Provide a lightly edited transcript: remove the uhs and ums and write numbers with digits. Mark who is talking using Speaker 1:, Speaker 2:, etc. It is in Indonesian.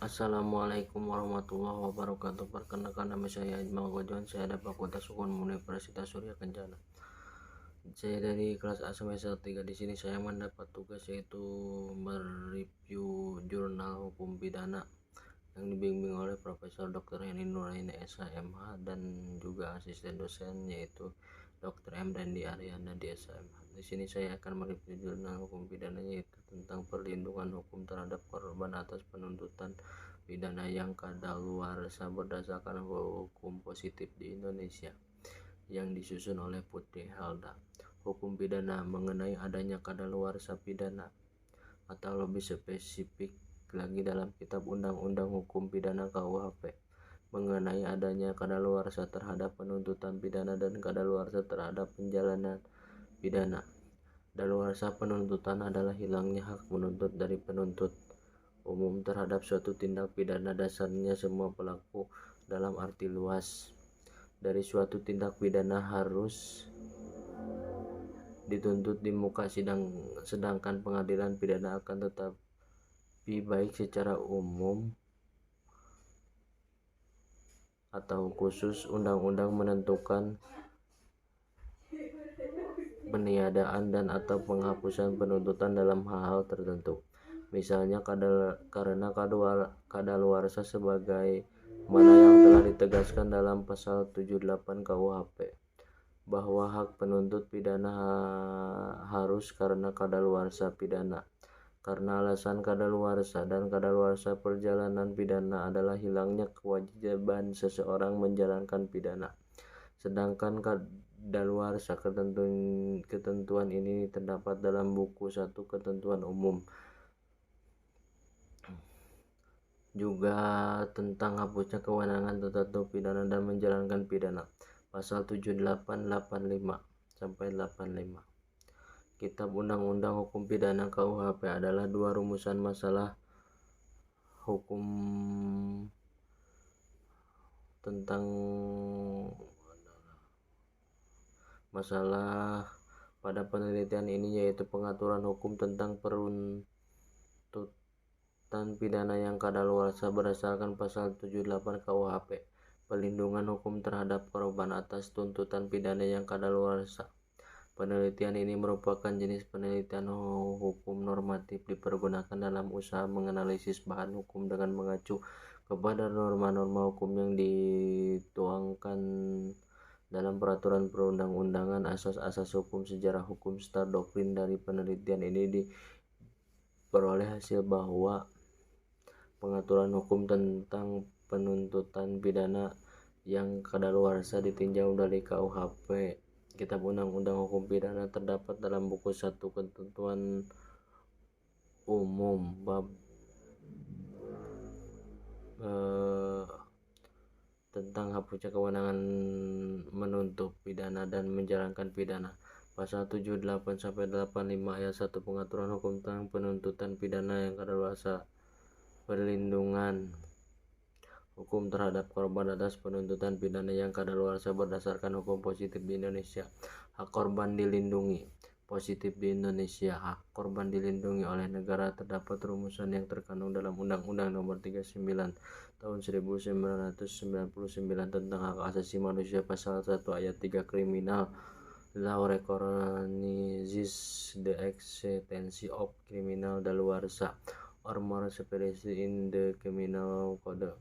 Speaker 1: Assalamualaikum warahmatullahi wabarakatuh. Perkenalkan, nama saya Ismail Gojon. Saya dari Fakultas Hukum Universitas Surya Kencana. Saya dari kelas A semester 3. Di sini saya mendapat tugas yaitu mereview jurnal hukum pidana yang dibimbing oleh Profesor Dr. Eni Nuraini SHMH dan juga asisten dosen yaitu Dr. M. Randy Aryana di SHMH. Di sini saya akan mereview jurnal hukum pidana yaitu tentang perlindungan hukum terhadap korban atas penuntutan pidana yang kadaluarsa berdasarkan hukum positif di Indonesia yang disusun oleh Putri Helda. Hukum pidana mengenai adanya kadaluarsa pidana atau lebih spesifik lagi dalam Kitab Undang-Undang Hukum Pidana KUHP mengenai adanya kadaluarsa terhadap penuntutan pidana dan kadaluarsa terhadap penjalanan pidana. Kadaluarsa penuntutan adalah hilangnya hak menuntut dari penuntut umum terhadap suatu tindak pidana. Dasarnya semua pelaku dalam arti luas dari suatu tindak pidana harus dituntut di muka sidang, sedangkan pengadilan pidana akan tetapi baik secara umum atau khusus undang-undang menentukan peniadaan dan atau penghapusan penuntutan dalam hal-hal tertentu. Misalnya karena kadaluarsa sebagai mana yang telah ditegaskan dalam pasal 78 KUHP bahwa hak penuntut pidana harus karena kadaluarsa pidana. Karena alasan kadaluarsa dan kadaluarsa perjalanan pidana adalah hilangnya kewajiban seseorang menjalankan pidana. Sedangkan kadaluarsa ketentuan ini terdapat dalam buku 1 Ketentuan Umum. Juga tentang hapusnya kewenangan tertentu pidana dan menjalankan pidana. Pasal 7885 sampai 85. Kitab Undang-Undang Hukum Pidana KUHP adalah dua rumusan masalah hukum tentang masalah pada penelitian ini, yaitu pengaturan hukum tentang penuntutan pidana yang kadaluarsa berdasarkan pasal 78 KUHP, pelindungan hukum terhadap korban atas tuntutan pidana yang kadaluarsa. Penelitian ini merupakan jenis penelitian hukum normatif dipergunakan dalam usaha menganalisis bahan hukum dengan mengacu kepada norma-norma hukum yang dituangkan dalam peraturan perundang-undangan, asas-asas hukum, sejarah hukum, serta doktrin. Dari penelitian ini diperoleh hasil bahwa pengaturan hukum tentang penuntutan pidana yang kadaluarsa ditinjau dari KUHP Kitab Undang-Undang Hukum Pidana terdapat dalam buku 1 Ketentuan Umum bab tentang hapusnya kewenangan menuntut pidana dan menjalankan pidana. Pasal 78 sampai 85 ayat 1 pengaturan hukum tentang penuntutan pidana yang kadaluarsa, perlindungan hukum terhadap korban atas penuntutan pidana yang kadaluarsa berdasarkan hukum positif di Indonesia. Hak korban dilindungi. Positif di Indonesia, hak korban dilindungi oleh negara. Terdapat rumusan yang terkandung dalam Undang-Undang Nomor 39 Tahun 1999 tentang hak asasi manusia, pasal 1 ayat 3 Criminal Law recognizes the existence of criminal daluarsa or more specifically in the Criminal Code.